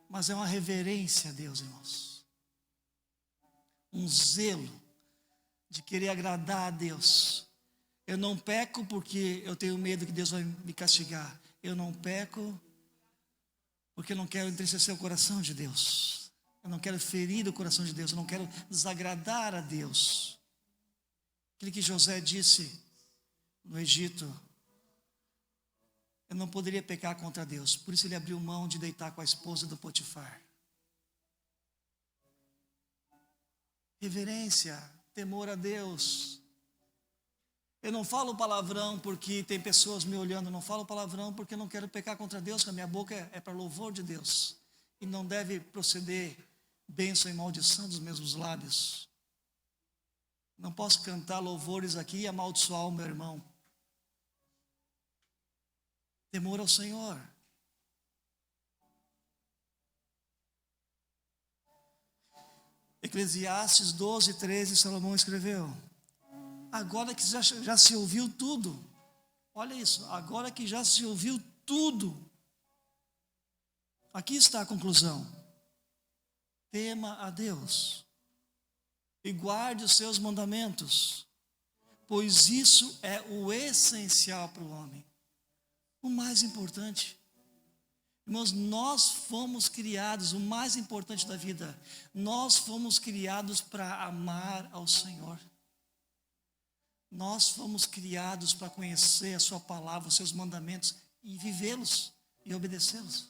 Mas é uma reverência a Deus, irmãos. Um zelo de querer agradar a Deus. Eu não peco porque eu tenho medo que Deus vai me castigar. Eu não peco porque eu não quero entristecer o coração de Deus. Eu não quero ferir o coração de Deus. Eu não quero desagradar a Deus. Aquilo que José disse no Egito: eu não poderia pecar contra Deus. Por isso ele abriu mão de deitar com a esposa do Potifar. Reverência, temor a Deus. Eu não falo palavrão porque tem pessoas me olhando, eu não falo palavrão porque eu não quero pecar contra Deus, que a minha boca é para louvor de Deus. E não deve proceder bênção e maldição dos meus lábios. Não posso cantar louvores aqui e amaldiçoar o meu irmão. Temor ao Senhor. Eclesiastes 12:13, Salomão escreveu: agora que já se ouviu tudo, olha isso, agora que já se ouviu tudo, aqui está a conclusão: tema a Deus e guarde os seus mandamentos, pois isso é o essencial para o homem, o mais importante. Irmãos, nós fomos criados, o mais importante da vida, nós fomos criados para amar ao Senhor. Nós fomos criados para conhecer a sua palavra, os seus mandamentos e vivê-los e obedecê-los.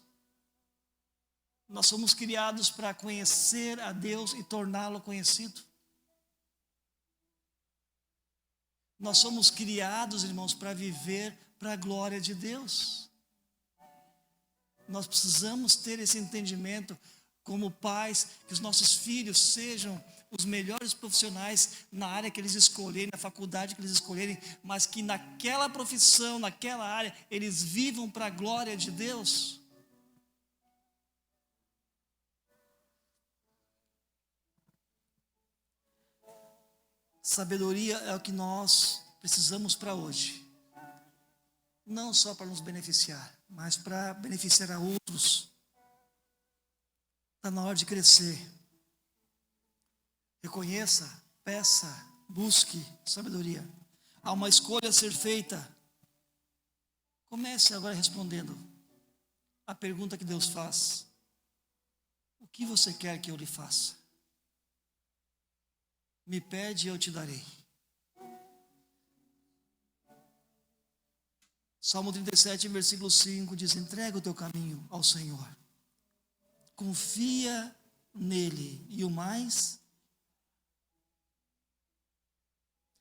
Nós somos criados para conhecer a Deus e torná-lo conhecido. Nós somos criados, irmãos, para viver para a glória de Deus. Nós precisamos ter esse entendimento como pais, que os nossos filhos sejam os melhores profissionais na área que eles escolherem, na faculdade que eles escolherem, mas que naquela profissão, naquela área, eles vivam para a glória de Deus. Sabedoria é o que nós precisamos para hoje. Não só para nos beneficiar, mas para beneficiar a outros. Está na hora de crescer. Reconheça, peça, busque sabedoria. Há uma escolha a ser feita. Comece agora respondendo a pergunta que Deus faz: o que você quer que eu lhe faça? Me pede e eu te darei. Salmo 37, versículo 5 diz: entrega o teu caminho ao Senhor, confia nele, e o mais.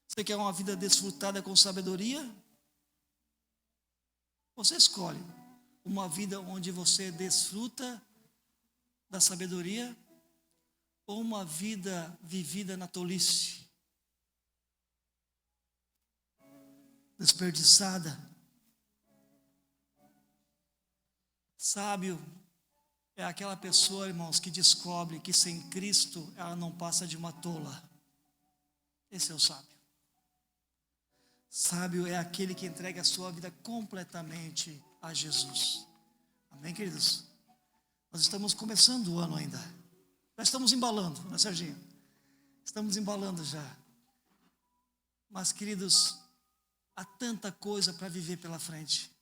Você quer uma vida desfrutada com sabedoria? Você escolhe uma vida onde você desfruta da sabedoria, ou uma vida vivida na tolice, desperdiçada. Sábio é aquela pessoa, irmãos, que descobre que sem Cristo ela não passa de uma tola. Esse é o sábio. Sábio é aquele que entrega a sua vida completamente a Jesus. Amém, queridos? Nós estamos começando o ano ainda. Já estamos embalando, né, Serginho? Estamos embalando já. Mas, queridos, há tanta coisa para viver pela frente.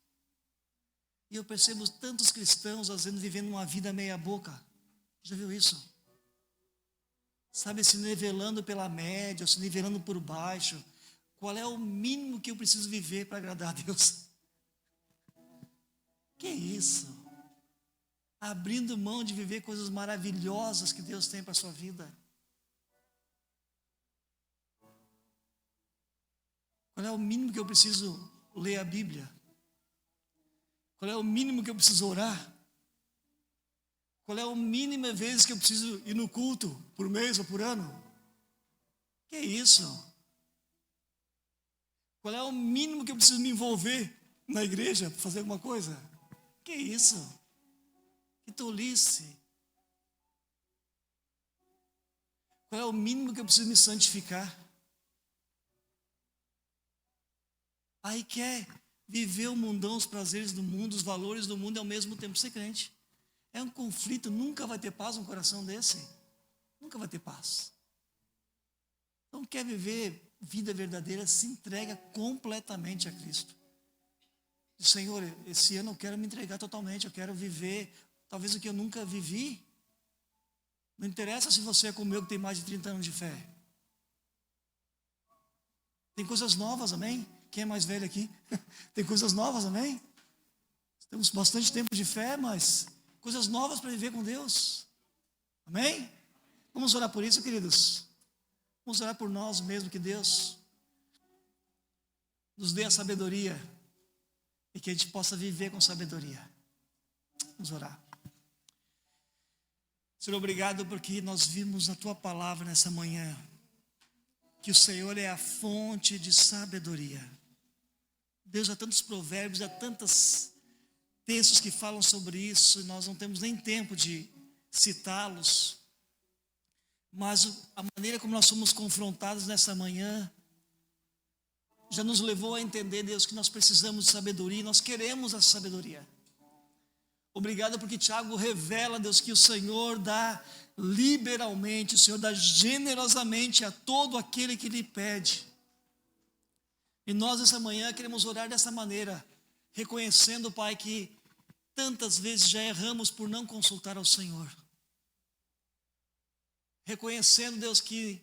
E eu percebo tantos cristãos, às vezes, vivendo uma vida meia boca. Já viu isso? Sabe, se nivelando pela média, se nivelando por baixo. Qual é o mínimo que eu preciso viver para agradar a Deus? Que isso? Abrindo mão de viver coisas maravilhosas que Deus tem para a sua vida. Qual é o mínimo que eu preciso ler a Bíblia? Qual é o mínimo que eu preciso orar? Qual é o mínimo vezes que eu preciso ir no culto, por mês ou por ano? Que isso? Qual é o mínimo que eu preciso me envolver na igreja para fazer alguma coisa? Que isso? Que tolice. Qual é o mínimo que eu preciso me santificar? Aí quer viver o mundão, os prazeres do mundo, os valores do mundo e ao mesmo tempo ser crente. É um conflito, nunca vai ter paz num coração desse. Nunca vai ter paz. Então quer viver vida verdadeira, se entrega completamente a Cristo. Diz: Senhor, esse ano eu quero me entregar totalmente, eu quero viver talvez o que eu nunca vivi. Não interessa se você é como eu que tem mais de 30 anos de fé. Tem coisas novas, amém? Quem é mais velho aqui? Tem coisas novas, amém? Temos bastante tempo de fé, mas coisas novas para viver com Deus. Amém? Vamos orar por isso, queridos. Vamos orar por nós mesmos, que Deus nos dê a sabedoria e que a gente possa viver com sabedoria. Vamos orar. Senhor, obrigado porque nós vimos na Tua palavra nessa manhã que o Senhor é a fonte de sabedoria. Deus, há tantos provérbios, há tantos textos que falam sobre isso, e nós não temos nem tempo de citá-los, mas a maneira como nós somos confrontados nessa manhã já nos levou a entender, Deus, que nós precisamos de sabedoria e nós queremos essa sabedoria. Obrigado porque Tiago revela, Deus, que o Senhor dá liberalmente, o Senhor dá generosamente a todo aquele que lhe pede. E nós essa manhã queremos orar dessa maneira, reconhecendo, Pai, que tantas vezes já erramos por não consultar ao Senhor. Reconhecendo, Deus, que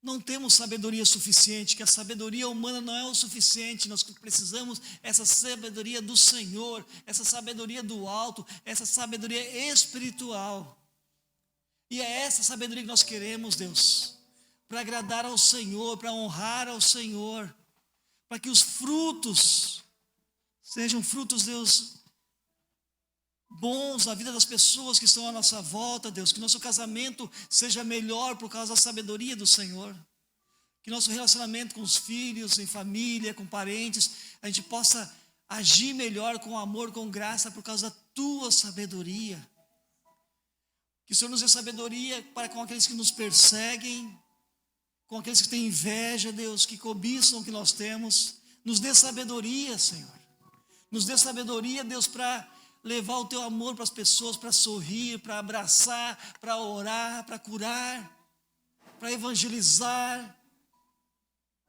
não temos sabedoria suficiente, que a sabedoria humana não é o suficiente, nós precisamos essa sabedoria do Senhor, essa sabedoria do alto, essa sabedoria espiritual. E é essa sabedoria que nós queremos, Deus, para agradar ao Senhor, para honrar ao Senhor, para que os frutos sejam frutos, Deus, bons na vida das pessoas que estão à nossa volta, Deus, que nosso casamento seja melhor por causa da sabedoria do Senhor, que nosso relacionamento com os filhos, em família, com parentes, a gente possa agir melhor com amor, com graça, por causa da Tua sabedoria. Que o Senhor nos dê sabedoria para com aqueles que nos perseguem, com aqueles que têm inveja, Deus, que cobiçam o que nós temos. Nos dê sabedoria, Senhor. Nos dê sabedoria, Deus, para levar o Teu amor para as pessoas, para sorrir, para abraçar, para orar, para curar, para evangelizar.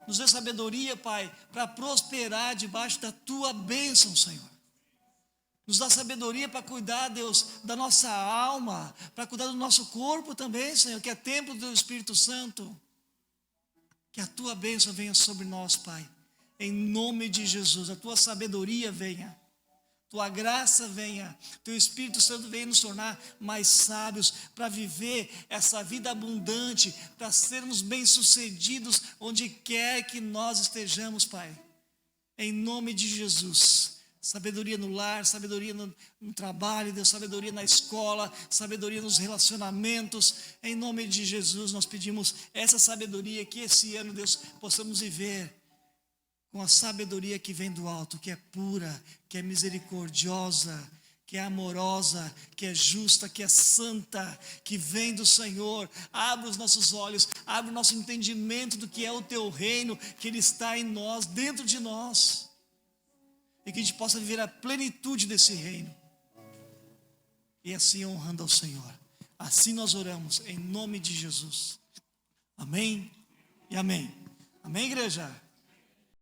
Nos dê sabedoria, Pai, para prosperar debaixo da Tua bênção, Senhor. Nos dá sabedoria para cuidar, Deus, da nossa alma, para cuidar do nosso corpo também, Senhor, que é templo do Espírito Santo. Que a Tua bênção venha sobre nós, Pai. Em nome de Jesus, a Tua sabedoria venha. Tua graça venha, Teu Espírito Santo venha nos tornar mais sábios para viver essa vida abundante, para sermos bem-sucedidos onde quer que nós estejamos, Pai. Em nome de Jesus, sabedoria no lar, sabedoria no trabalho, Deus, sabedoria na escola, sabedoria nos relacionamentos. Em nome de Jesus, nós pedimos essa sabedoria que esse ano, Deus, possamos viver com a sabedoria que vem do alto, que é pura, que é misericordiosa, que é amorosa, que é justa, que é santa, que vem do Senhor. Abre os nossos olhos, abre o nosso entendimento do que é o Teu reino, que Ele está em nós, dentro de nós, e que a gente possa viver a plenitude desse reino, e assim honrando ao Senhor. Assim nós oramos, em nome de Jesus. Amém e amém. Amém, igreja?